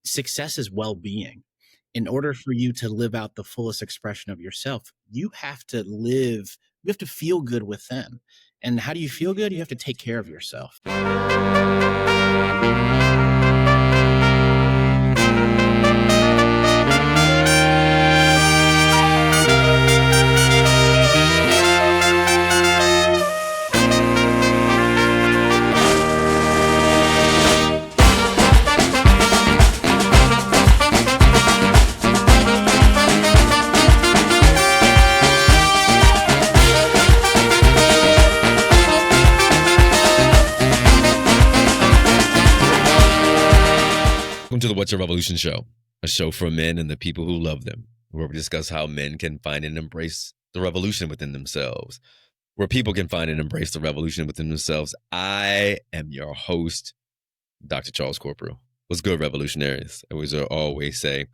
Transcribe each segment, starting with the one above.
success is well-being. In order for you to live out the fullest expression of yourself, you have to feel good within. And how do you feel good? You have to take care of yourself. Welcome to the What's Your Revolution show, a show for men and the people who love them, where we discuss how men can find and embrace the revolution within themselves, where people can find and embrace the revolution within themselves. I am your host, Dr. Charles Corporal. What's good, Revolutionaries? I always say,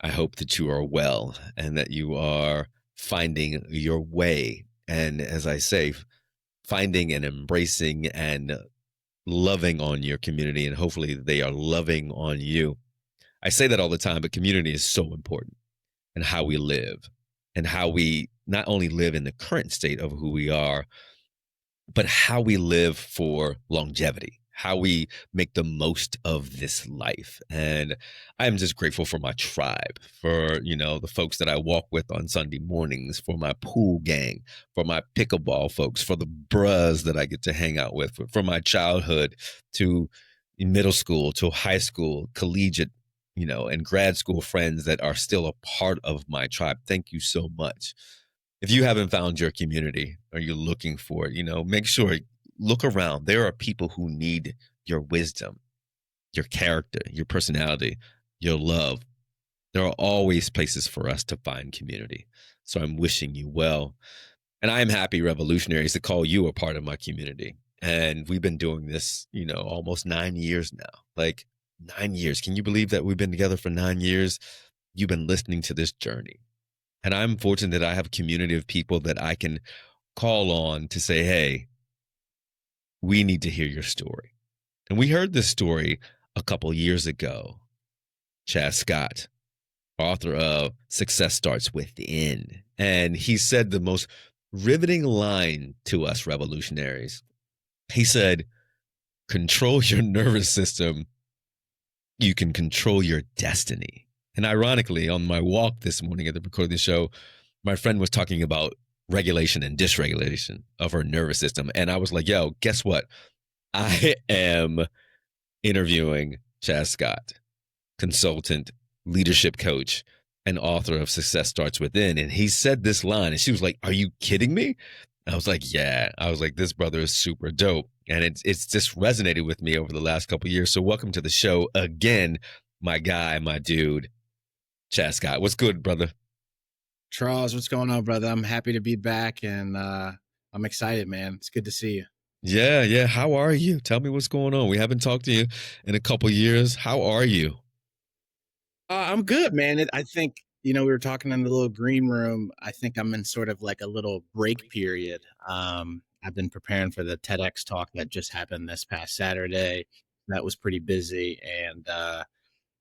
I hope that you are well and that you are finding your way. And as I say, finding and embracing and loving on your community, and hopefully they are loving on you. I say that all the time, but community is so important, and how we live, and how we not only live in the current state of who we are, but how we live for longevity, how we make the most of this life. And I'm just grateful for my tribe, for, the folks that I walk with on Sunday mornings, for my pool gang, for my pickleball folks, for the bros that I get to hang out with, for my childhood to middle school, to high school, collegiate, and grad school friends that are still a part of my tribe. Thank you so much. If you haven't found your community or you're looking for it, make sure, look around. There are people who need your wisdom, your character, your personality, your love. There are always places for us to find community. So I'm wishing you well. And I am happy, Revolutionaries, to call you a part of my community. And we've been doing this, almost 9 years now. Like 9 years. Can you believe that we've been together for 9 years? You've been listening to this journey. And I'm fortunate that I have a community of people that I can call on to say, hey, we need to hear your story. And we heard this story a couple years ago. Chazz Scott, author of Success Starts Within. And he said the most riveting line to us, Revolutionaries. He said, control your nervous system. You can control your destiny. And ironically, on my walk this morning at the recording of the show, my friend was talking about regulation and dysregulation of her nervous system. And I was like, yo, guess what? I am interviewing Chazz Scott, consultant, leadership coach, and author of Success Starts Within. And he said this line, and she was like, are you kidding me? I was like, yeah. I was like, this brother is super dope. And it's just resonated with me over the last couple of years. So welcome to the show again, my guy, my dude, Chazz Scott. What's good, brother? Charles, what's going on, brother? I'm happy to be back, and I'm excited, man. It's good to see you. Yeah. How are you? Tell me what's going on. We haven't talked to you in a couple years. How are you? I'm good, man. I think, we were talking in the little green room. I think I'm in sort of like a little break period. I've been preparing for the TEDx talk that just happened this past Saturday. That was pretty busy, and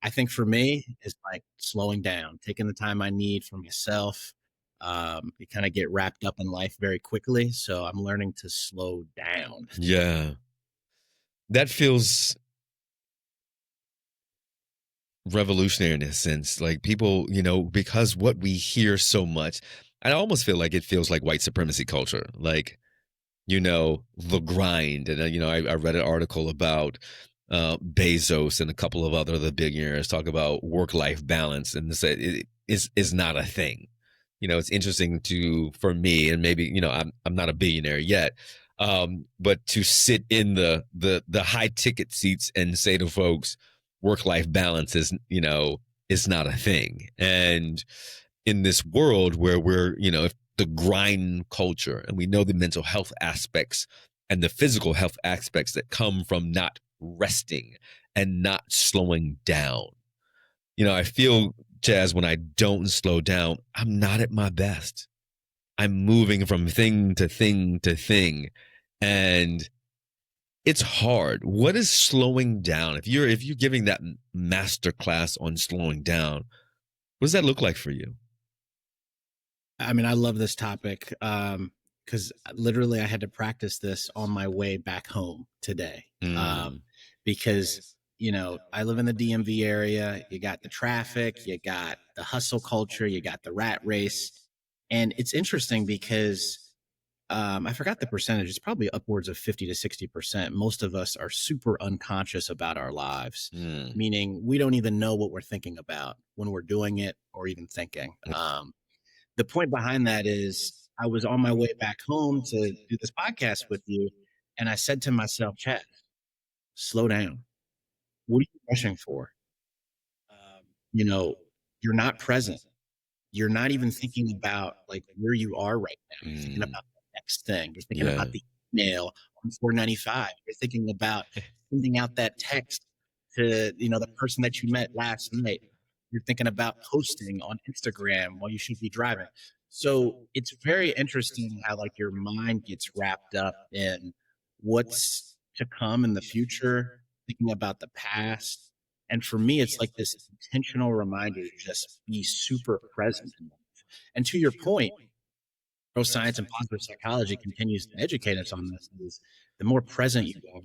I think for me, it's like slowing down, taking the time I need for myself. You kind of get wrapped up in life very quickly. So I'm learning to slow down. Yeah. That feels revolutionary in a sense. Like people, because what we hear so much, I almost feel like it feels like white supremacy culture. Like, the grind. And, I read an article about Bezos and a couple of other the billionaires talk about work-life balance, and say it is not a thing. It's interesting for me, and maybe I'm not a billionaire yet, but to sit in the high ticket seats and say to folks, work-life balance is not a thing. And in this world where we're the grind culture, and we know the mental health aspects and the physical health aspects that come from not resting and not slowing down. I feel, Chazz, when I don't slow down, I'm not at my best. I'm moving from thing to thing to thing. And it's hard. What is slowing down? If you're giving that master class on slowing down, what does that look like for you? I mean, I love this topic because literally I had to practice this on my way back home today. Mm, Because, I live in the DMV area. You got the traffic, you got the hustle culture, you got the rat race. And it's interesting because I forgot the percentage. It's probably upwards of 50 to 60%. Most of us are super unconscious about our lives, mm, meaning we don't even know what we're thinking about when we're doing it or even thinking. The point behind that is I was on my way back home to do this podcast with you. And I said to myself, Chad, slow down. What are you rushing for? You know, you're not present. You're not even thinking about like where you are right now. You're thinking mm. about the next thing. You're thinking Yeah. about the email on 495. You're thinking about sending out that text to, the person that you met last night. You're thinking about posting on Instagram while you should be driving. So it's very interesting how like your mind gets wrapped up in what's to come in the future, thinking about the past. And for me, it's like this intentional reminder to just be super present in life. And to your point, neuroscience and positive psychology continues to educate us on this is the more present you are,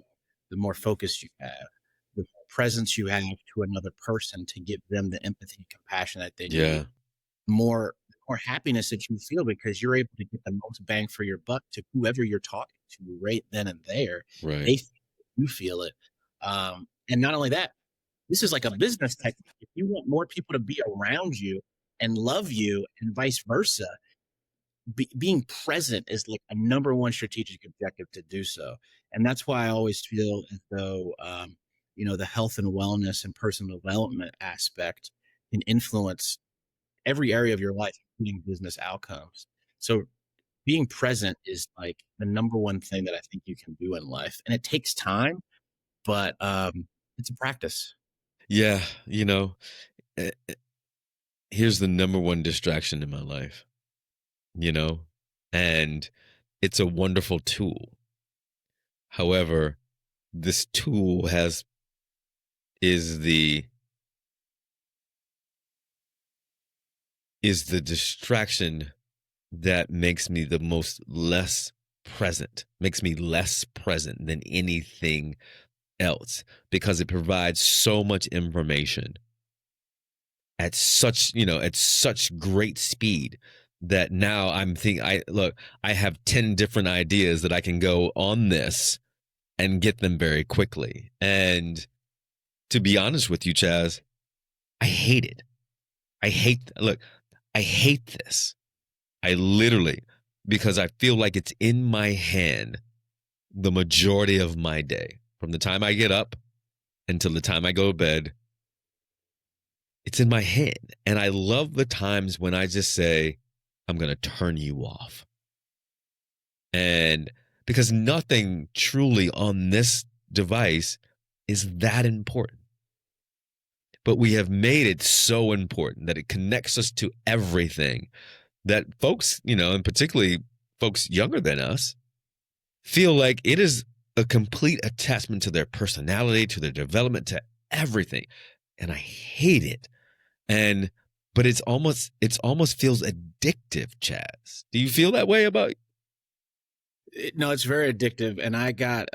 the more focus you have, the more presence you have to another person to give them the empathy and compassion that they need, Yeah. more happiness that you feel because you're able to get the most bang for your buck to whoever you're talking to right then and there. Right. They feel it, you feel it. And not only that, this is like a business technique. If you want more people to be around you and love you and vice versa, being present is like a number one strategic objective to do so. And that's why I always feel as though, the health and wellness and personal development aspect can influence every area of your life, including business outcomes. So being present is like the number one thing that I think you can do in life. And it takes time, but it's a practice. Yeah. Eh, here's the number one distraction in my life, you know, and it's a wonderful tool. However, this tool is the is the distraction that makes me the most less present, makes me less present than anything else because it provides so much information at such great speed that now I'm thinking I have 10 different ideas that I can go on this and get them very quickly. And to be honest with you, Chaz, I hate it. I hate this. I literally, because I feel like it's in my hand the majority of my day. From the time I get up until the time I go to bed, it's in my hand. And I love the times when I just say, I'm going to turn you off. And because nothing truly on this device is that important. But we have made it so important that it connects us to everything that folks, and particularly folks younger than us, feel like it is a complete attachment to their personality, to their development, to everything. And I hate it. And but it's almost feels addictive, Chaz. Do you feel that way about No, it's very addictive. And I got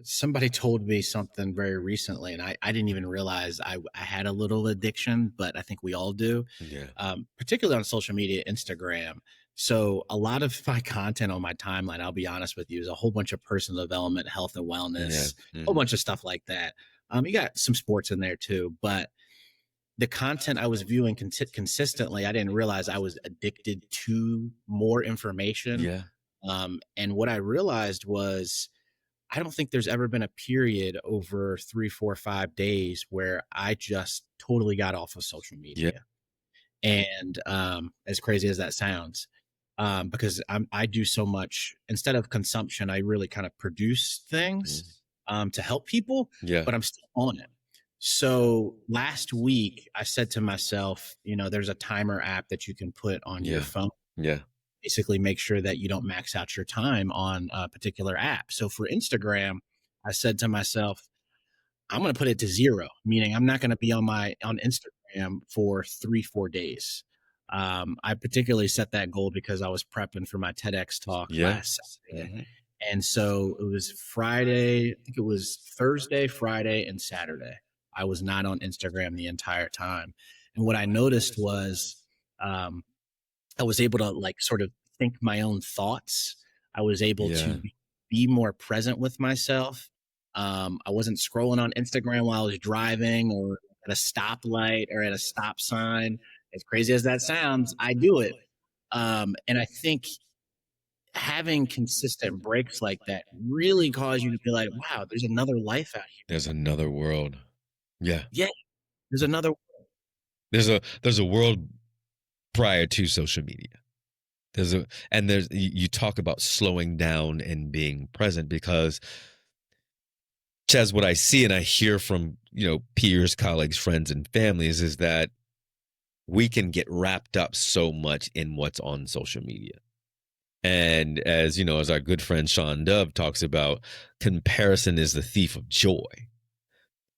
somebody told me something very recently, and I didn't even realize I had a little addiction, but I think we all do, Yeah. particularly on social media, Instagram. So a lot of my content on my timeline, I'll be honest with you, is a whole bunch of personal development, health and Yeah. wellness, a whole Mhm. bunch of stuff like that. You got some sports in there too, but the content I was viewing consistently, I didn't realize I was addicted to more information. Yeah. And what I realized was I don't think there's ever been a period over 3, 4, 5 days where I just totally got off of social Yeah. media. And as crazy as that sounds, because I do so much instead of consumption, I really kind of produce things Mhm. to help people, Yeah. but I'm still on it. So last week, I said to myself, there's a timer app that you can put on your Yeah. phone Yeah. basically make sure that you don't max out your time on a particular app. So for Instagram, I said to myself, I'm going to put it to 0, meaning I'm not going to be on Instagram for 3, 4 days. I particularly set that goal because I was prepping for my TEDx talk Yeah. last Saturday. And so it was Friday, I think it was Thursday, Friday, and Saturday. I was not on Instagram the entire time. And what I noticed was, um, I was able to like sort of think my own thoughts. I was able Yeah. to be more present with myself. I wasn't scrolling on Instagram while I was driving or at a stoplight or at a stop sign. As crazy as that sounds, I do it. And I think having consistent breaks like that really cause you to be like, wow, there's another life out here. There's another world. Yeah. Yeah, there's another. There's a world prior to social media. You talk about slowing down and being present because Chaz, what I see and I hear from, peers, colleagues, friends, and families is that we can get wrapped up so much in what's on social media. And as you know, as our good friend Sean Dove talks about, comparison is the thief of joy.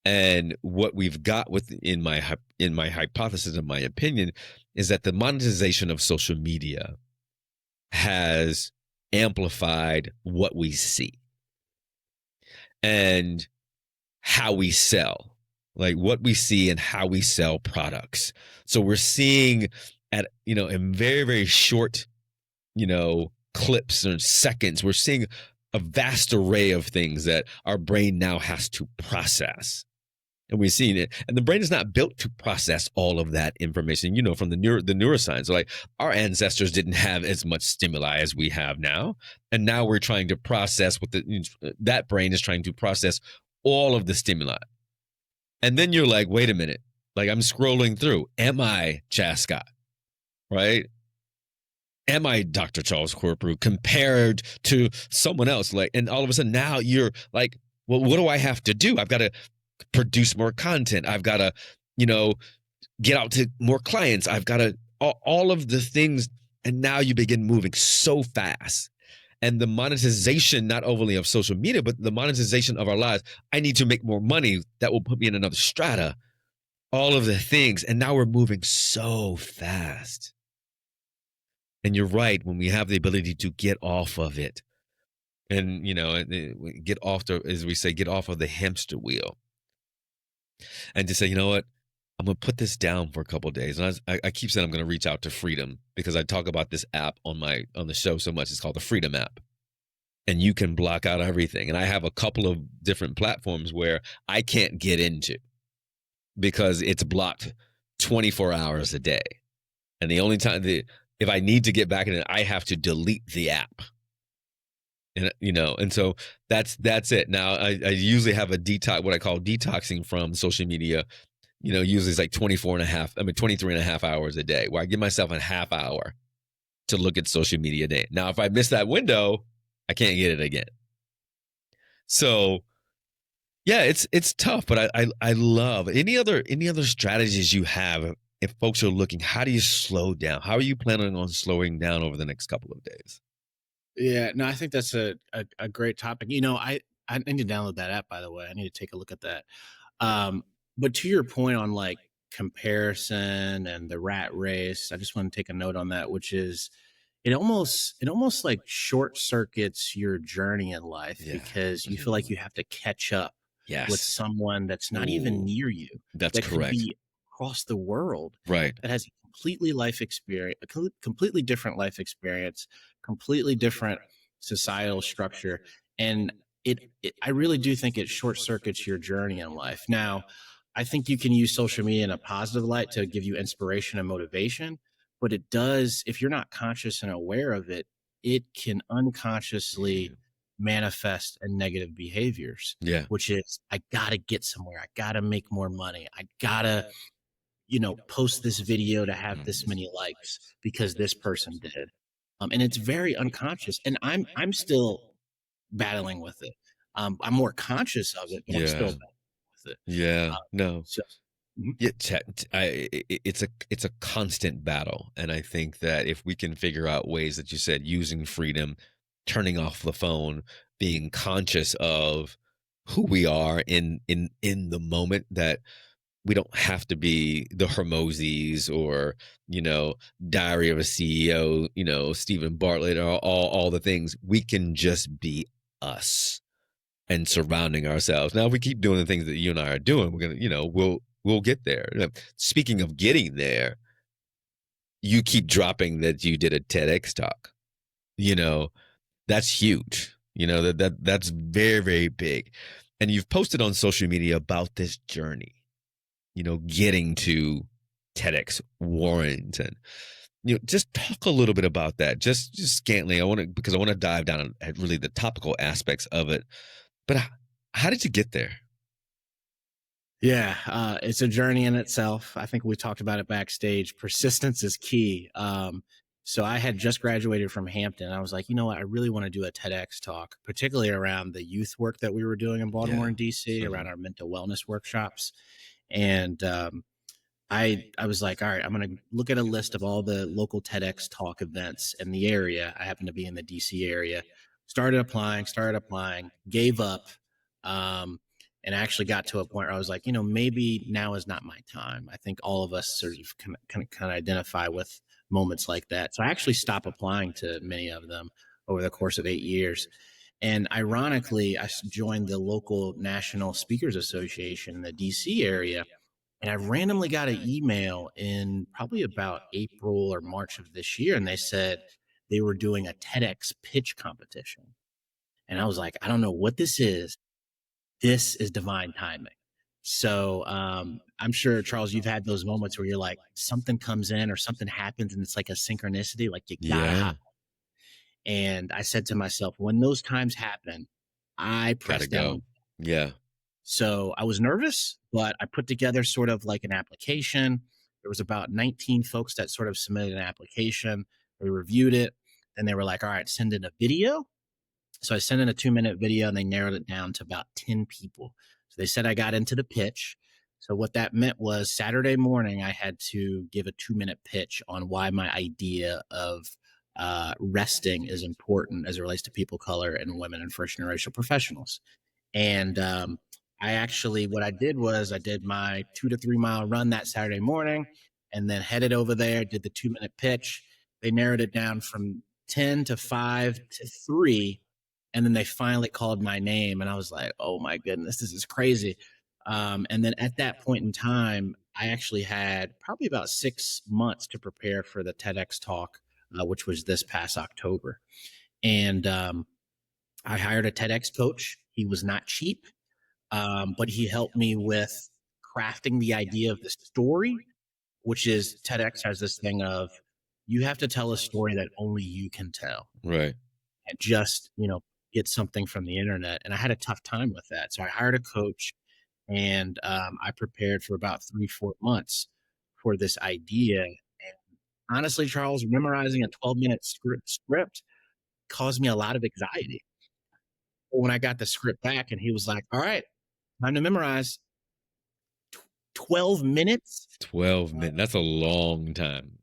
And what we've got in my hypothesis, in my opinion, is that the monetization of social media has amplified what we see and how we sell, like what we see and how we sell products. So we're seeing in very, very short, clips or seconds, we're seeing a vast array of things that our brain now has to process. And we've seen it. And the brain is not built to process all of that information, from the neuroscience. Like our ancestors didn't have as much stimuli as we have now. And now we're trying to process that brain is trying to process all of the stimuli. And then you're like, wait a minute, like I'm scrolling through. Am I Chazz Scott? Right? Am I Dr. Charles Corprew compared to someone else? Like, and all of a sudden now you're like, well, what do I have to do? I've got to produce more content. I've got to, get out to more clients. I've got to, all of the things. And now you begin moving so fast. And the monetization, not only of social media, but the monetization of our lives. I need to make more money. That will put me in another strata. All of the things. And now we're moving so fast. And you're right, when we have the ability to get off of it and, get off as we say, get off of the hamster wheel and to say, you know what, I'm going to put this down for a couple of days. And I keep saying I'm going to reach out to Freedom because I talk about this app on the show so much. It's called the Freedom app. And you can block out everything. And I have a couple of different platforms where I can't get into because it's blocked 24 hours a day. And the only time if I need to get back in it, I have to delete the app. And and so that's it. Now I usually have a detox, what I call detoxing from social media. Usually it's like 23 and a half hours a day, where I give myself a half hour to look at social media a day. Now, if I miss that window, I can't get it again. So yeah, it's tough, but I love any other strategies you have. If folks are looking, how do you slow down? How are you planning on slowing down over the next couple of days? Yeah, no, I think that's a great topic. I need to download that app, by the way. I need to take a look at that. But to your point on like comparison and the rat race, I just want to take a note on that, which is it almost like short circuits your journey in life because you feel like you have to catch up with someone that's not even near you. That's that correct. Could be across the world. Right. That has a completely different life experience, completely different societal structure. And I really do think it short circuits your journey in life. Now, I think you can use social media in a positive light to give you inspiration and motivation, but it does, if you're not conscious and aware of it, it can unconsciously manifest in negative behaviors. Yeah. Which is, I gotta get somewhere. I gotta make more money. I gotta, post this video to have this many likes because this person did. And it's very unconscious. And I'm still battling with it. I'm more conscious of it, but I'm still battling with it. Yeah. No. Mhm. Yeah, it's a constant battle, and I think that if we can figure out ways that you said using freedom, turning off the phone, being conscious of who we are in the moment, that we don't have to be the Hermoses or Diary of a CEO, Stephen Bartlett, or all the things. We can just be us and surrounding ourselves. Now, if we keep doing the things that you and I are doing, we're gonna, we'll get there. Speaking of getting there, you keep dropping that you did a TEDx talk. You know, that's huge. That's very, very big. And you've posted on social media about this journey, getting to TEDx Warrington. Just talk a little bit about that. Just scantly. Because I want to dive down at really the topical aspects of it. But how did you get there? Yeah, it's a journey in itself. I think we talked about it backstage. Persistence is key. So I had just graduated from Hampton. I was like, you know what? I really want to do a TEDx talk, particularly around the youth work that we were doing in Baltimore Yeah. and DC, around Mhm. our mental wellness workshops. And I was like, all right, I'm going to look at a list of all the local TEDx talk events in the area. I happen to be in the DC area. Started applying, gave up, um, and actually got to a point where I was like, maybe now is not my time. I think all of us sort of can identify with moments like that. So I actually stopped applying to many of them over the course of 8 years. And ironically, I joined the local National Speakers Association in the DC area, and I randomly got an email in probably about April or March of this year, and they said they were doing a TEDx pitch competition. And I was like, I don't know what this is. This is divine timing. So I'm sure, Charles, you've had those moments where you're like, something comes in or something happens, and it's like a synchronicity, like you gotta hop. Yeah. And I said to myself, when those times happen, I Gotta press down. go. Yeah. So I was nervous, but I put together sort of like an application. There was about 19 folks that sort of submitted an application. We reviewed it. Then they were like, all right, send in a video. So I sent in a 2-minute video and they narrowed it down to about 10 people. So they said I got into the pitch. So what that meant was Saturday morning, I had to give a 2-minute pitch on why my idea of resting is important as it relates to people color and women and first generation professionals. And I actually, what I did was I did my 2 to 3 mile run that Saturday morning and then headed over there, did the 2-minute pitch. They narrowed it down from 10 to 5 to 3. And then they finally called my name. And I was like, oh my goodness, this is crazy. And then at that point in time, I actually had probably about 6 months to prepare for the TEDx talk, which was this past October. And I hired a TEDx coach. He was not cheap, but he helped me with crafting the idea of the story, which is TEDx has this thing of you have to tell a story that only you can tell, Right. and just get something from the internet. And I had a tough time with that, so I hired a coach, and I prepared for about 3 4 months for this idea. And honestly, Charles, memorizing a 12-minute script caused me a lot of anxiety. When I got the script back and he was like, all right, time to memorize 12 minutes. 12 minutes. That's a long time.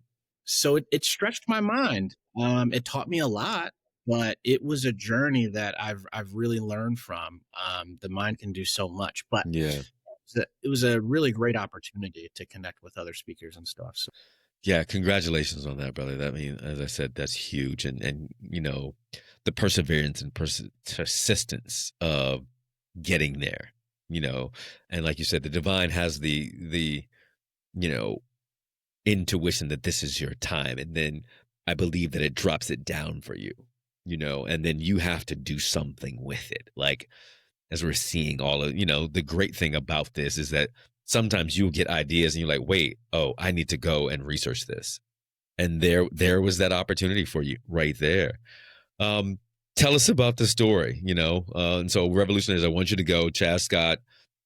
So it stretched my mind. It taught me a lot, but it was a journey that I've really learned from. The mind can do so much, but Yeah. it was a really great opportunity to connect with other speakers and stuff. So Yeah. Congratulations on that, brother. That as I said, that's huge. And the perseverance and persistence of getting there, and like you said, the divine has the, you know, intuition that this is your time. And then I believe that it drops it down for you, and then you have to do something with it. Like, as we're seeing all of, the great thing about this is that sometimes you'll get ideas and you're like, wait, oh, I need to go and research this. And there was that opportunity for you right there. Um, Tell us about the story, and so Revolutionaries, I want you to go, Chazz Scott,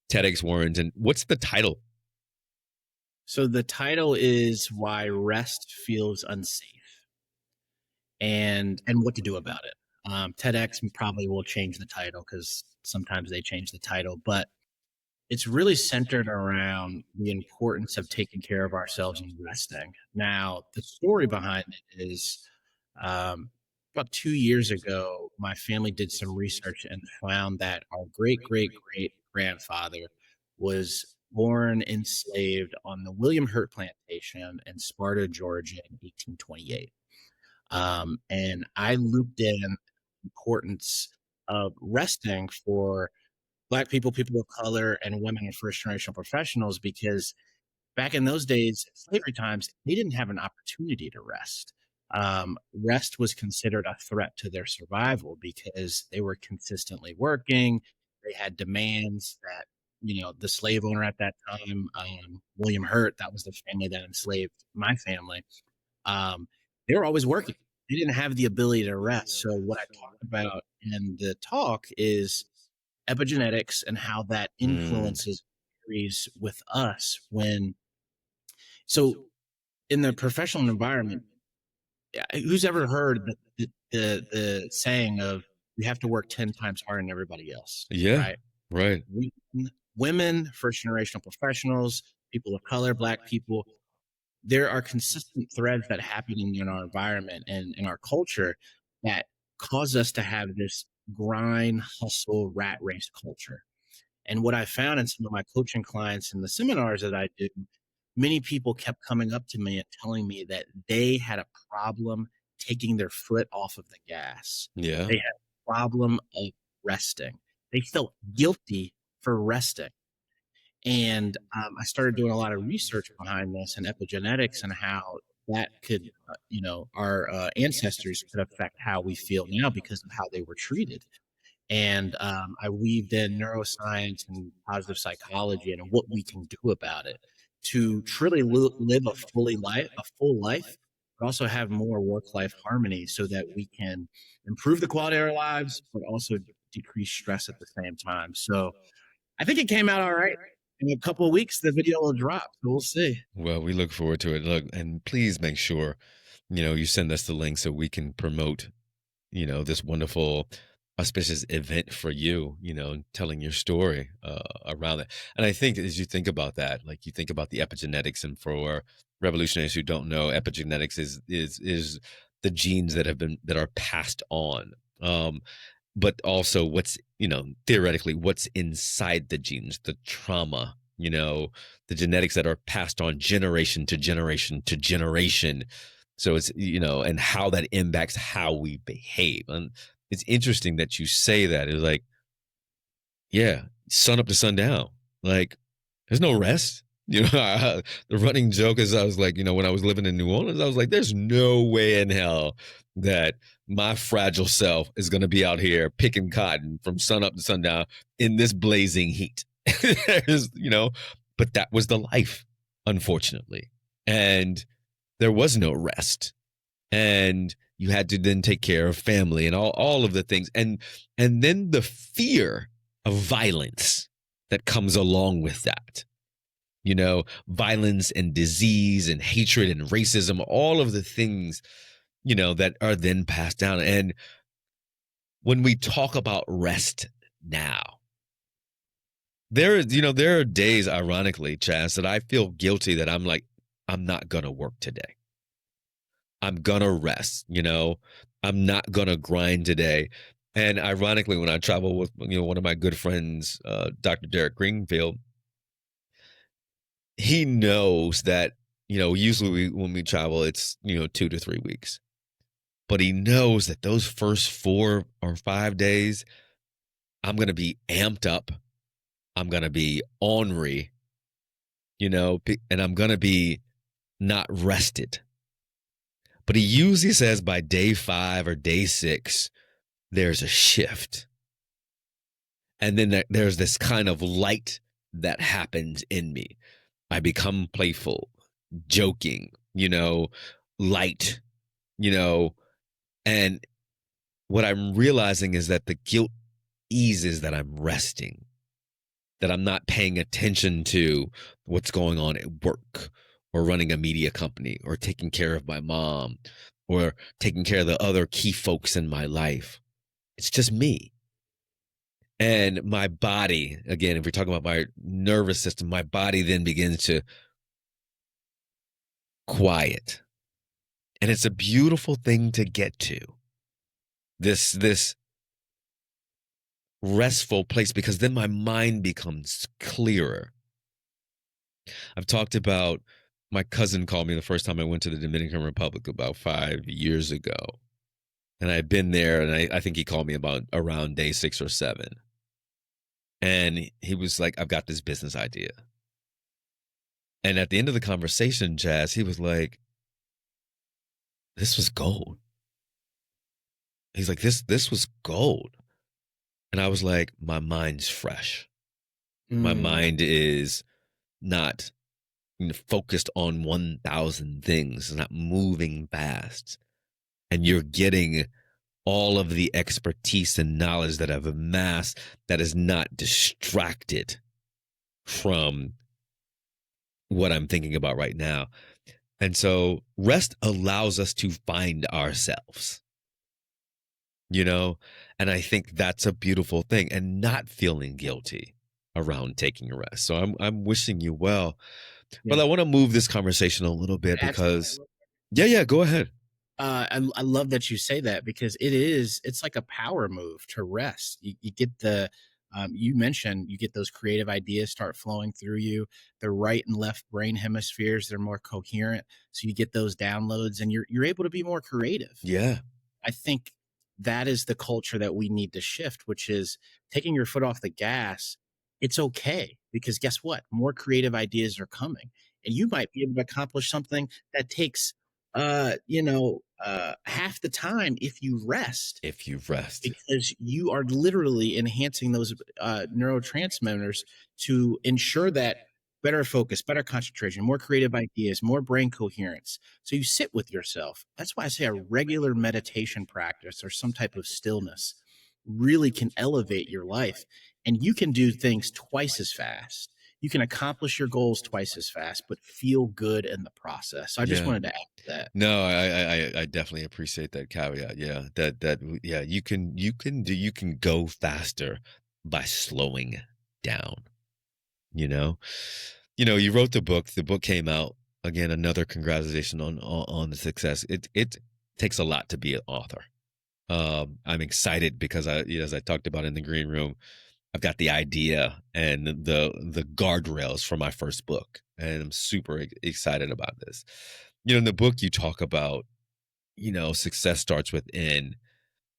TEDx Warrington. What's the title? so the title is Why Rest Feels Unsafe, and what to do about it. TEDx probably will change the title because sometimes they change the title, but it's really centered around the importance of taking care of ourselves and resting. Now, the story behind it is um, about 2 years ago, my family did some research and found that our great great great grandfather was born enslaved on the William Hurt plantation in Sparta, Georgia in 1828. And I looped in the importance of resting for Black people, people of color, and women and first generation professionals because back in those days, slavery times, they didn't have an opportunity to rest. Rest was considered a threat to their survival because they were consistently working. They had demands that, the slave owner at that time, William Hurt, that was the family that enslaved my family. Um, they were always working. They didn't have the ability to rest. So, what I talked about in the talk is epigenetics and how that Mm, influences varies with us when so in the professional environment, who's ever heard the saying of you have to work 10 times harder than everybody else, yeah, right? right. We, women, first generational professionals, people of color, Black people, there are consistent threads that happen in our environment and in our culture that cause us to have this grind, hustle, rat race culture. And what I found in some of my coaching clients and the seminars that I do, many people kept coming up to me and telling me that they had a problem taking their foot off of the gas. Yeah. They had a problem of resting. They felt guilty for resting. And I started doing a lot of research behind this and epigenetics and how that could, our ancestors could affect how we feel now because of how they were treated. And I weaved in neuroscience and positive psychology and what we can do about it to truly live a full life, but also have more work-life harmony so that we can improve the quality of our lives, but also decrease stress at the same time. So I think it came out all right. In a couple of weeks, the video will drop. So we'll see. Well, we look forward to it. Look, and please make sure, you send us the link so we can promote, this wonderful auspicious event for you, telling your story around it. And I think as you think about that, like you think about the epigenetics, and for revolutionaries who don't know, epigenetics is the genes that are passed on. But also what's, theoretically what's inside the genes, the trauma, the genetics that are passed on generation to generation to generation. So it's, and how that impacts how we behave. And it's interesting that you say that. It's like, yeah, sun up to sundown. Like, there's no rest. The running joke is I was like, when I was living in New Orleans, I was like, there's no way in hell that my fragile self is going to be out here picking cotton from sun up to sundown in this blazing heat. There's, but that was the life, unfortunately. And there was no rest. And you had to then take care of family and all of the things. And then the fear of violence that comes along with that. Violence and disease and hatred and racism, all of the things, that are then passed down. And when we talk about rest now, there are days, ironically, Chazz, that I feel guilty that I'm like, I'm not going to work today. I'm going to rest, I'm not going to grind today. And ironically, when I travel with, one of my good friends, Dr. Derek Greenfield, he knows that, usually when we travel, it's, 2 to 3 weeks. But he knows that those first 4 or 5 days, I'm going to be amped up. I'm going to be ornery, and I'm going to be not rested. But he usually says by day 5 or day 6, there's a shift. And then there's this kind of light that happens in me. I become playful, joking, light, and what I'm realizing is that the guilt eases that I'm resting, that I'm not paying attention to what's going on at work or running a media company or taking care of my mom or taking care of the other key folks in my life. It's just me. And my body, again, if we're talking about my nervous system, my body then begins to quiet. And it's a beautiful thing to get to. This restful place, because then my mind becomes clearer. I've talked about my cousin called me the first time I went to the Dominican Republic about 5 years ago. And I'd been there, and I think he called me about around day 6 or 7. And he was like, I've got this business idea. And at the end of the conversation, Chazz, he was like, this was gold. He's like, this was gold. And I was like, my mind's fresh. My Mm, mind is not focused on 1,000 things, it's not moving fast. And you're getting all of the expertise and knowledge that I've amassed that is not distracted from what I'm thinking about right now. And so rest allows us to find ourselves, you know? And I think that's a beautiful thing, and not feeling guilty around taking a rest. So I'm wishing you well. But yeah. I want to move this conversation a little bit Add to because that. yeah, go ahead. I love that you say that because it's like a power move to rest. You get you mentioned you get those creative ideas start flowing through you. The right and left brain hemispheres, they're more coherent. So you get those downloads and you're able to be more creative. Yeah. I think that is the culture that we need to shift, which is taking your foot off the gas. It's okay because guess what? More creative ideas are coming, and you might be able to accomplish something that takes, half the time if you rest If you rest. because you are literally enhancing those neurotransmitters to ensure that better focus, better concentration, more creative ideas, more brain coherence. So you sit with yourself. That's why I say a regular meditation practice or some type of stillness really can elevate your life. And you can do things twice as fast. You can accomplish your goals twice as fast, but feel good in the process. So I just Yeah. wanted to add that. No, I definitely appreciate that caveat. Yeah, yeah, you can go faster by slowing down. You know, you wrote the book. The book came out. Again, another congratulations on the success. It takes a lot to be an author. I'm excited because as I talked about in the green room, I've got the idea and the guardrails for my first book, and I'm super excited about this. In the book you talk about, success starts within,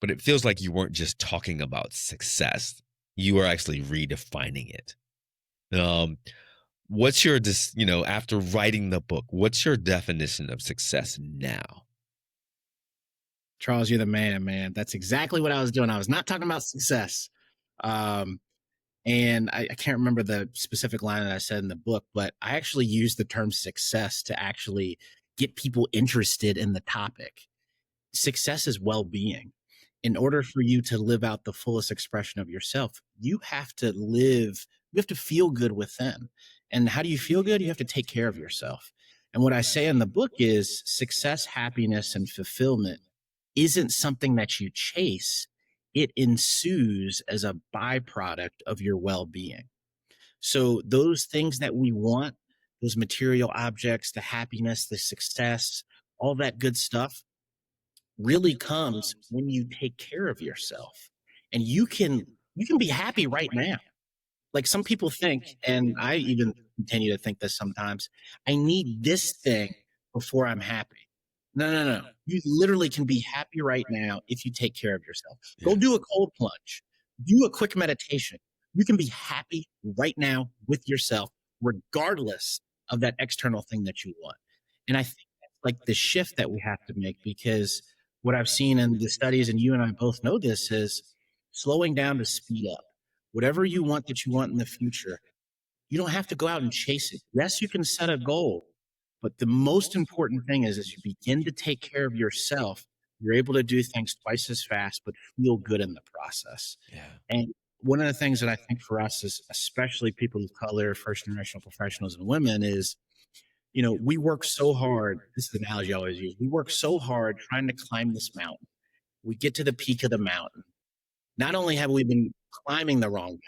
but it feels like you weren't just talking about success. You were actually redefining it. Um, what's your after writing the book, what's your definition of success now? Charles, you're the man. That's exactly what I was doing. I was not talking about success. Um, and I can't remember the specific line that I said in the book, but I actually used the term success to actually get people interested in the topic. Success is well being. In order for you to live out the fullest expression of yourself, you have to feel good within. And how do you feel good? You have to take care of yourself. And what I say in the book is success, happiness, and fulfillment isn't something that you chase, it ensues as a byproduct of your well being. So, those things that we want, those material objects, the happiness, the success, all that good stuff really comes when you take care of yourself. And you can be happy right now. Like some people think, and I even continue to think this sometimes, I need this thing before I'm happy. No, no, no. You literally can be happy right now if you take care of yourself. Go Yeah. do a cold plunge, do a quick meditation. You can be happy right now with yourself, regardless of that external thing that you want. And I think that's like the shift that we have to make because what I've seen in the studies, and you and I both know this, is slowing down to speed up. Whatever you want that you want in the future, you don't have to go out and chase it. Yes, you can set a goal, but the most important thing is as you begin to take care of yourself, you're able to do things twice as fast, but feel good in the process. Yeah. And one of the things that I think for us is especially people of color, first generational professionals and women is, we work so hard. This is the analogy I always use. We work so hard trying to climb this mountain. We get to the peak of the mountain. Not only have we been climbing the wrong mountain,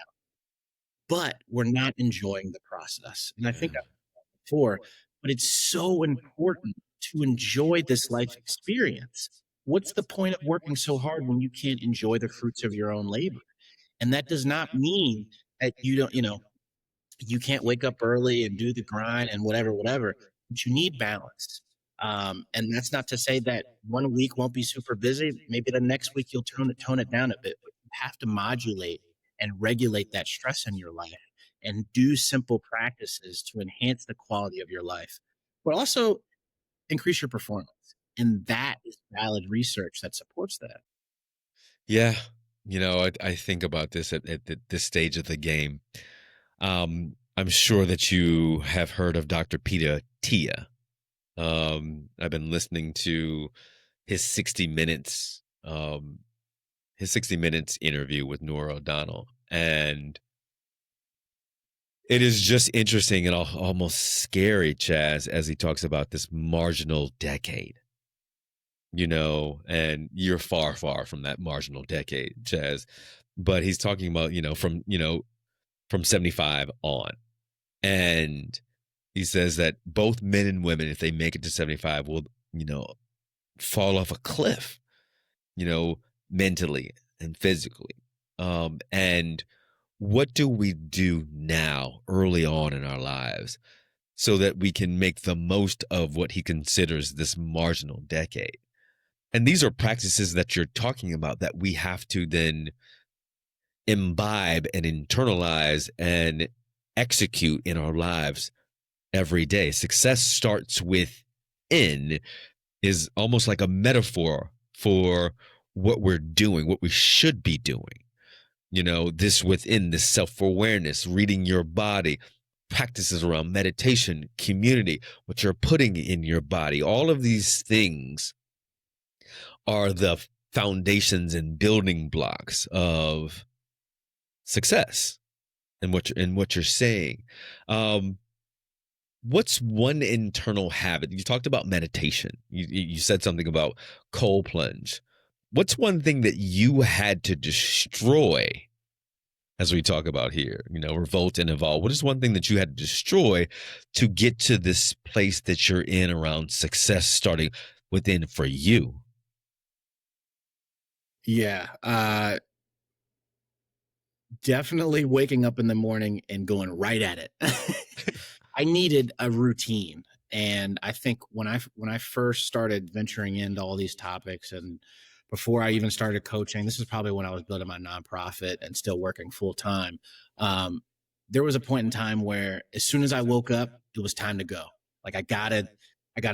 but we're not enjoying the process. And I think Yeah. I've said before, but it's so important to enjoy this life experience. What's the point of working so hard when you can't enjoy the fruits of your own labor? And that does not mean that you don't, you can't wake up early and do the grind and whatever, whatever, but you need balance. And that's not to say that one week won't be super busy. Maybe the next week you'll tone it down a bit, but you have to modulate and regulate that stress in your life and do simple practices to enhance the quality of your life, but also increase your performance. And that is valid research that supports that. Yeah. I think about this at this stage of the game. I'm sure that you have heard of Dr. Peter Tia. I've been listening to his 60 Minutes, his 60 Minutes interview with Nora O'Donnell. And it is just interesting and almost scary, Chaz, as he talks about this marginal decade, and you're far, far from that marginal decade, Chaz. But he's talking about, from 75 on. And he says that both men and women, if they make it to 75, will, fall off a cliff, you know, mentally and physically. And what do we do now, early on in our lives, so that we can make the most of what he considers this marginal decade? And these are practices that you're talking about that we have to then imbibe and internalize and execute in our lives every day. Success starts within is almost like a metaphor for what we're doing, what we should be doing. This within, this self-awareness, reading your body, practices around meditation, community, what you're putting in your body. All of these things are the foundations and building blocks of success and what you're saying. What's one internal habit? You talked about meditation. You said something about cold plunge. What's one thing that you had to destroy, as we talk about here, revolt and evolve? What is one thing that you had to destroy to get to this place that you're in around success starting within for you? Yeah. Definitely waking up in the morning and going right at it. I needed a routine. And I think when I first started venturing into all these topics, and before I even started coaching, this is probably when I was building my nonprofit and still working full time. Um, there was a point in time where as soon as I woke up, it was time to go. Like I gotta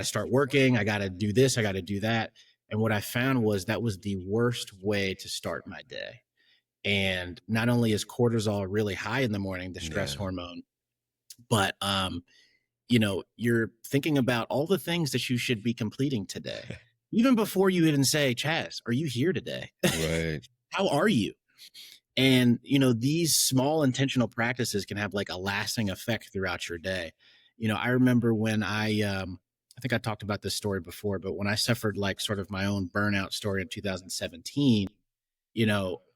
start working. I gotta do this. I gotta do that. And what I found was that was the worst way to start my day. And not only is cortisol really high in the morning, the stress Yeah. hormone, but you're thinking about all the things that you should be completing today. Even before you even say, Chaz, are you here today? Right. How are you? And these small intentional practices can have like a lasting effect throughout your day. I remember when I think I talked about this story before, but when I suffered like sort of my own burnout story in 2017,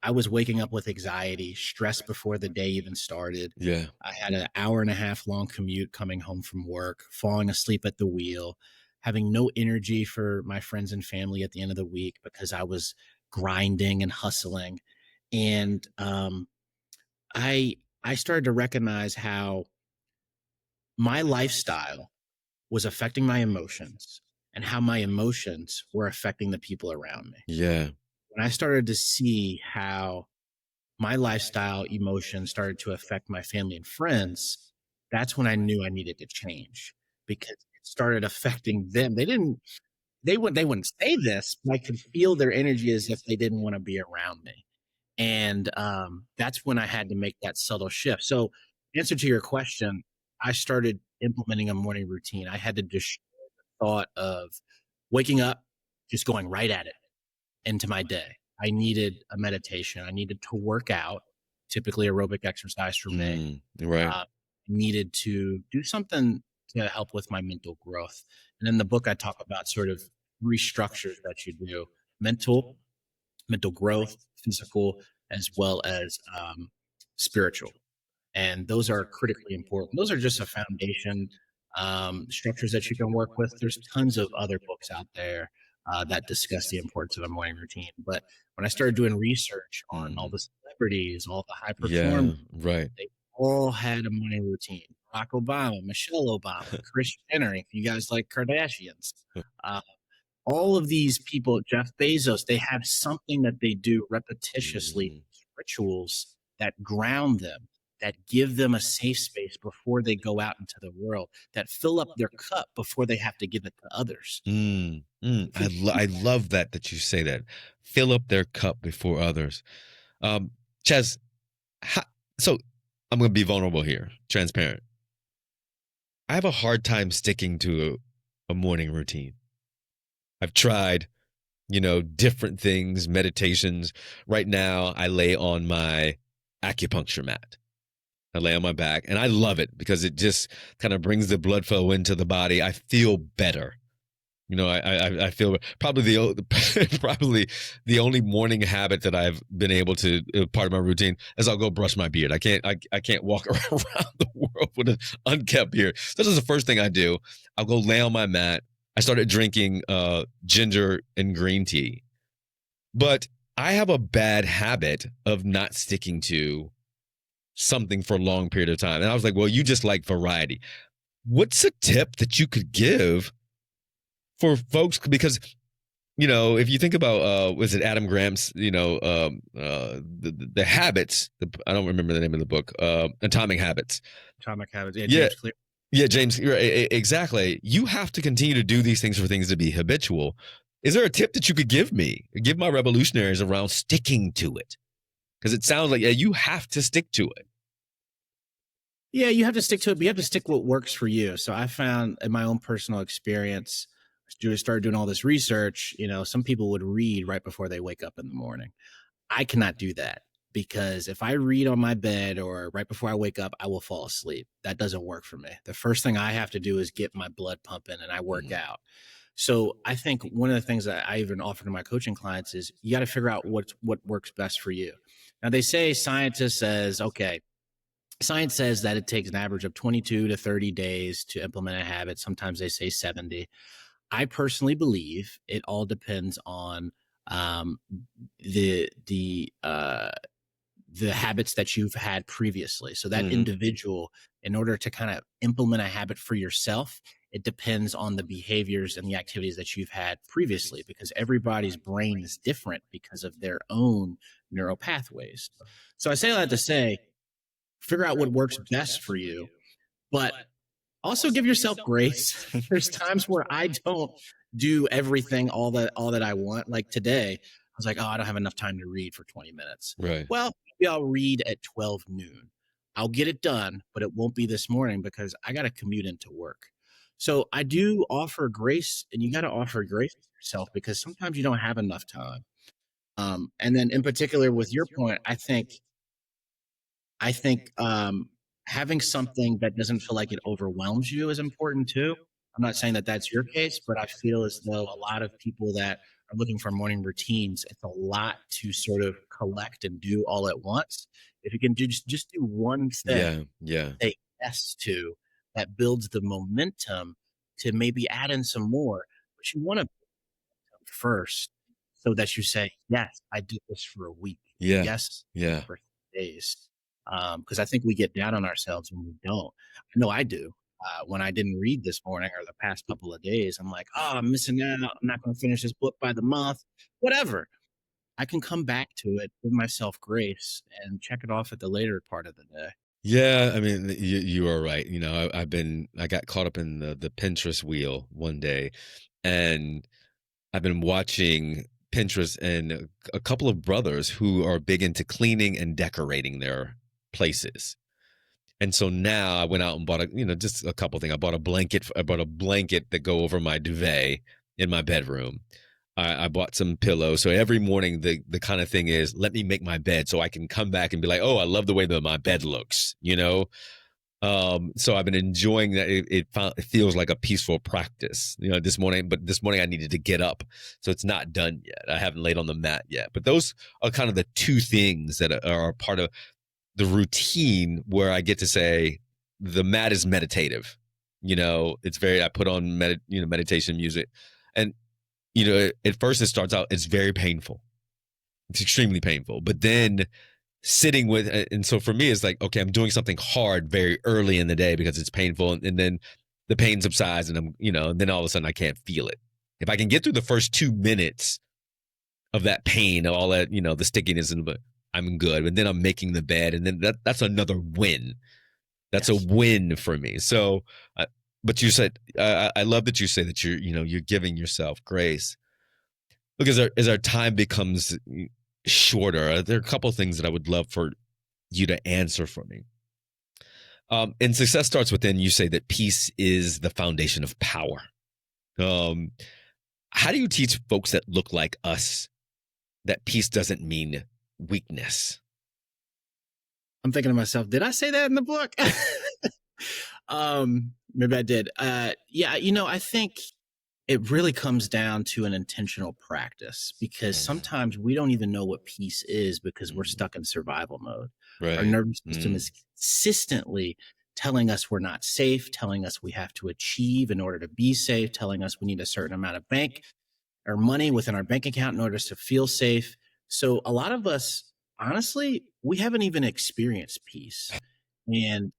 I was waking up with anxiety, stress before the day even started. Yeah. I had an hour and a half long commute coming home from work, falling asleep at the wheel, having no energy for my friends and family at the end of the week because I was grinding and hustling. And I I started to recognize how my lifestyle was affecting my emotions and how my emotions were affecting the people around me. Yeah. When I started to see how my lifestyle emotions started to affect my family and friends, that's when I knew I needed to change because it started affecting them. They wouldn't say this, but I could feel their energy as if they didn't want to be around me. And that's when I had to make that subtle shift. So, answer to your question, I started implementing a morning routine. I had to destroy the thought of waking up, just going right at it into my day. I needed a meditation. I needed to work out, typically aerobic exercise for me. Right. Needed to do something to help with my mental growth. And in the book, I talk about sort of three structures that you do: mental, mental growth, physical, as well as spiritual. And those are critically important. Those are just a foundation, structures that you can work with. There's tons of other books out there that discuss the importance of a morning routine. But when I started doing research on all Mm. the celebrities, all the high performers, Yeah, right. they all had a morning routine. Barack Obama, Michelle Obama, Kris Jenner, if you guys like Kardashians. Uh, all of these people, Jeff Bezos, they have something that they do repetitiously, Mhm. rituals that ground them, that give them a safe space before they go out into the world, that fill up their cup before they have to give it to others. If I you do I that, love that you say that. Fill up their cup before others. Um, Chaz, ho so I'm gonna be vulnerable here, transparent. I have a hard time sticking to a morning routine. I've tried, different things, meditations. Right now, I lay on my acupuncture mat. I lay on my back, and I love it because it just kind of brings the blood flow into the body. I feel better. I feel probably probably the only morning habit that I've been able to part of my routine is I'll go brush my beard. I can't walk around the world with an unkept beard. This is the first thing I do. I'll go lay on my mat. I started drinking ginger and green tea, but I have a bad habit of not sticking to something for a long period of time. And I was like, well, you just like variety. What's a tip that you could give for folks? Because if you think about was it Adam Graham's, the habits, I don't remember the name of the book, Atomic Habits. Atomic Habits, yeah, Yeah. James Clear. Yeah, James, exactly. You have to continue to do these things for things to be habitual. Is there a tip that you could give my revolutionaries around sticking to it? Because it sounds like, yeah, you have to stick to it. Yeah, you have to stick to it, but you have to stick what works for you. So I found in my own personal experience, started doing all this research, some people would read right before they wake up in the morning. I cannot do that because if I read on my bed or right before I wake up, I will fall asleep. That doesn't work for me. The first thing I have to do is get my blood pumping and I work Mm. out. So I think one of the things that I even offer to my coaching clients is you got to figure out what works best for you. Now they say science says that it takes an average of 22 to 30 days to implement a habit. Sometimes they say 70. I personally believe it all depends on um, the the uh, the habits that you've had previously. So that Mhm. individual, in order to kind of implement a habit for yourself, it depends on the behaviors and the activities that you've had previously, because everybody's brain is different because of their own neural pathways. So I say that to say, figure out what works best for you, but also give yourself grace. There's times where I don't do everything all that I want. Like today, I was like, oh, I don't have enough time to read for 20 minutes. Right. Well, maybe I'll read at 12 noon. I'll get it done, but it won't be this morning because I got to commute into work. So I do offer grace, and you got to offer grace to yourself because sometimes you don't have enough time. And then in particular with your point, I think having something that doesn't feel like it overwhelms you is important too. I'm not saying that that's your case, but I feel as though a lot of people that are looking for morning routines, it's a lot to sort of collect and do all at once. If you can just do one thing, Yeah. Yeah. say yes to, that builds the momentum to maybe add in some more. But you want to first so that you say, yes, I did this for a week. Yes, Yes. I did Yeah. it for 3 days. Because I think we get down on ourselves when we don't. I know I do. When I didn't read this morning or the past couple of days, I'm like, oh, I'm missing out. I'm not going to finish this book by the month. Whatever. I can come back to it, give myself grace, and check it off at the later part of the day. Yeah, I mean, you are right. I got caught up in the Pinterest wheel one day, and I've been watching Pinterest and a couple of brothers who are big into cleaning and decorating their places. And so now I went out and bought just a couple things. I bought a blanket that go over my duvet in my bedroom. I bought some pillows. So every morning the kind of thing is let me make my bed so I can come back and be like, oh, I love the way that my bed looks. So I've been enjoying that. It feels like a peaceful practice, this morning. But this morning I needed to get up, so it's not done yet. I haven't laid on the mat yet. But those are kind of the two things that are part of the routine where I get to say the mat is meditative. It's very. I put on meditation music, and at first it starts out. It's very painful. It's extremely painful, but then sitting with, and so for me it's like, okay, I'm doing something hard very early in the day because it's painful, and then the pain subsides, and and then all of a sudden I can't feel it. If I can get through the first 2 minutes of that pain, all that, the stickiness, and I'm good. But then I'm making the bed, and then that's another win. That's a Yes. win for me. So but you said, I love that you say that you're giving yourself grace. Look, as our time becomes shorter, there are a couple of things that I would love for you to answer for me. And success starts within. You say that peace is the foundation of power. Um, how do you teach folks that look like us that peace doesn't mean weakness? I'm thinking to myself, did I say that in the book? Maybe I did. Yeah, I think it really comes down to an intentional practice, because Mm, sometimes we don't even know what peace is because we're mm, stuck in survival mode. Our right. nervous system Mm, is consistently telling us we're not safe, telling us we have to achieve in order to be safe, telling us we need a certain amount of bank or money within our bank account in order to feel safe. So a lot of us, honestly, we haven't even experienced peace. And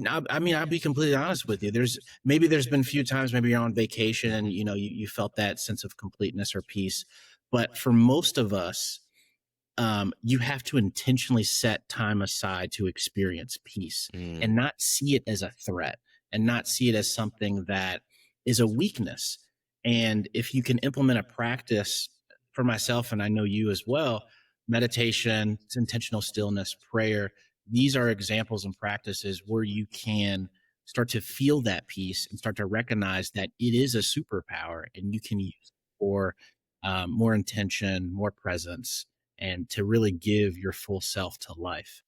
I mean, I'll be completely honest with you. There's been a few times, maybe you're on vacation and you felt that sense of completeness or peace. But for most of us, you have to intentionally set time aside to experience peace mm, and not see it as a threat and not see it as something that is a weakness. And if you can implement a practice, for myself, and I know you as well, meditation, intentional stillness, prayer, these are examples and practices where you can start to feel that peace and start to recognize that it is a superpower and you can use it for more intention, more presence, and to really give your full self to life.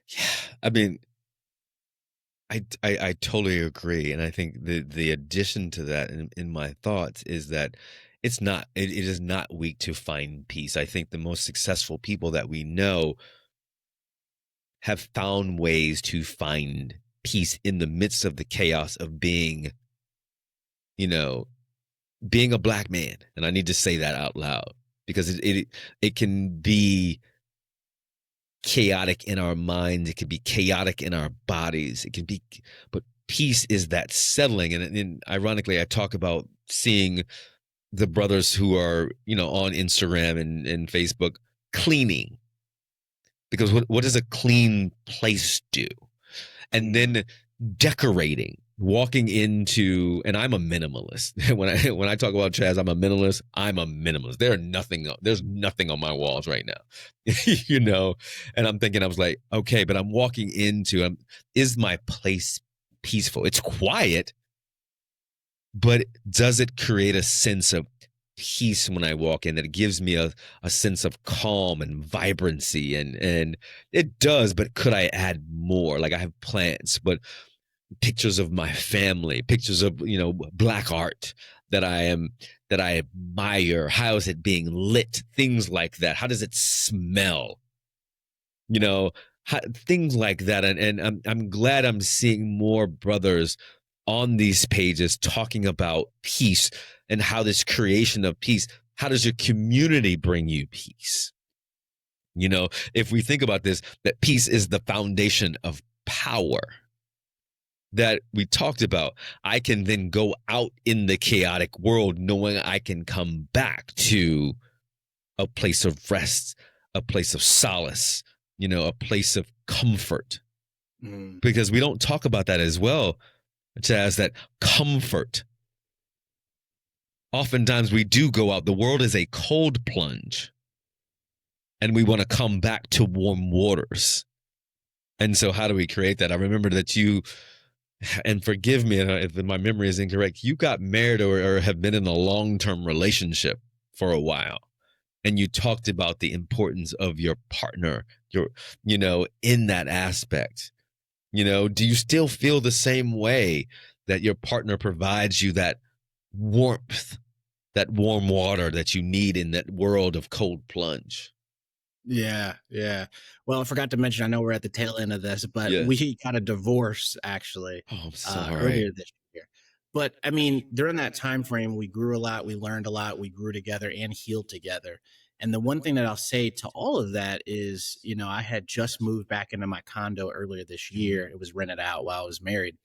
yeah. I mean, I totally agree, and I think the addition to that in my thoughts is that it is not weak to find peace. I think the most successful people that we know have found ways to find peace in the midst of the chaos of you know, being a black man. And I need to say that out loud because it can be chaotic in our minds, it can be chaotic in our bodies, it can be, but peace is that settling. And ironically, I talk about seeing the brothers who are, on Instagram and Facebook cleaning, because what does a clean place do? And Mm. then decorating, walking into, and I'm a minimalist. When I talk about Chazz, I'm a minimalist. I'm a minimalist. There's nothing on my walls right now. you know and I'm thinking, I was like, okay, but I'm walking into, is my place peaceful? It's quiet, but does it create a sense of peace when I walk in, that it gives me a sense of calm and vibrancy? And it does, but could I add more? Like, I have plants, but pictures of my family, pictures of, black art that I admire. How is it being lit? Things like that. How does it smell? You know, things like that. And I'm glad I'm seeing more brothers on these pages talking about peace and how this creation of peace. How does your community bring you peace? If we think about this, that peace is the foundation of power that we talked about. I can then go out in the chaotic world knowing I can come back to a place of rest, a place of solace, a place of comfort. Mm. Because we don't talk about that as well, as that comfort. Oftentimes we do go out. The world is a cold plunge, and we want to come back to warm waters. And so, how do we create that? I remember that and forgive me if my memory is incorrect, you got married or have been in a long-term relationship for a while. And you talked about the importance of your partner, in that aspect. You know, do you still feel the same way that your partner provides you that warmth, that warm water that you need in that world of cold plunge? Yeah, yeah. Well, I forgot to mention, I know we're at the tail end of this, but Yeah. we got a divorce actually Oh, I'm sorry. earlier this year. But I mean, during that time frame, we grew a lot, we learned a lot, we grew together and healed together. And the one thing that I'll say to all of that is, I had just moved back into my condo earlier this year. It was rented out while I was married.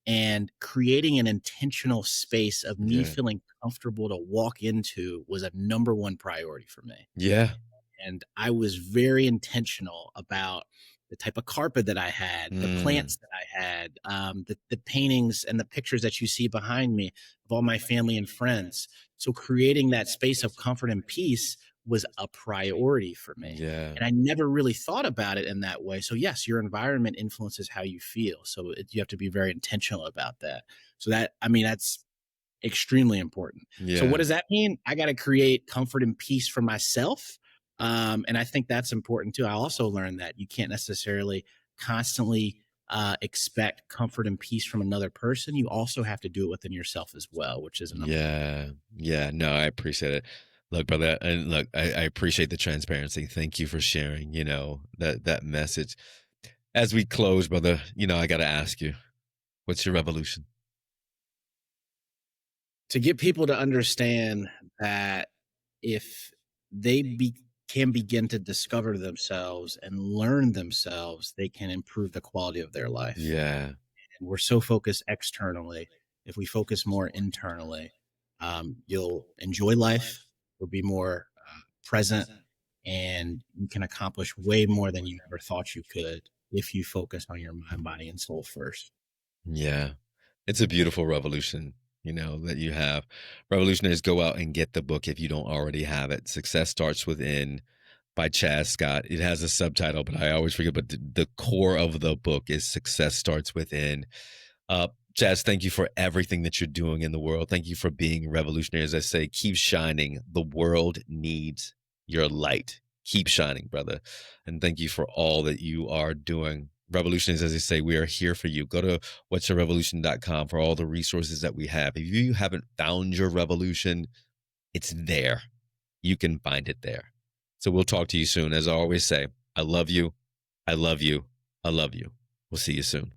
And creating an intentional space of me Yeah. feeling comfortable to walk into was a number one priority for me. Yeah. And I was very intentional about the type of carpet that I had, the Mm, plants that I had, the paintings and the pictures that you see behind me of all my family and friends. So creating that space of comfort and peace was a priority for me. yeah. And I never really thought about it in that way. So yes, your environment influences how you feel. So you have to be very intentional about that. So that, I mean, that's extremely important. So what Yeah. does that mean? I got to create comfort and peace for myself. And I think that's important too. I also learned that you can't necessarily constantly expect comfort and peace from another person. You also have to do it within yourself as well, which is another thing. Yeah. Yeah. No, I appreciate it. Look, brother, and look, I appreciate the transparency. Thank you for sharing, that message. As we close, brother, I gotta ask you, what's your revolution? To get people to understand that if they can begin to discover themselves and learn themselves, they can improve the quality of their life. Yeah. And we're so focused externally. If we focus more internally, you'll enjoy life, you'll be more present, and you can accomplish way more than you ever thought you could if you focus on your mind, body, and soul first. Yeah. It's a beautiful revolution, that you have. Revolutionaries, go out and get the book if you don't already have it. Success Starts Within by Chazz Scott. It has a subtitle, but I always forget. But the core of the book is Success Starts Within. Chazz, thank you for everything that you're doing in the world. Thank you for being revolutionary. As I say, keep shining. The world needs your light. Keep shining, brother. And thank you for all that you are doing. Revolutionaries, as I say, we are here for you. Go to whatsyourrevolution.com for all the resources that we have. If you haven't found your revolution, it's there. You can find it there. So we'll talk to you soon. As I always say, I love you. I love you. I love you. We'll see you soon.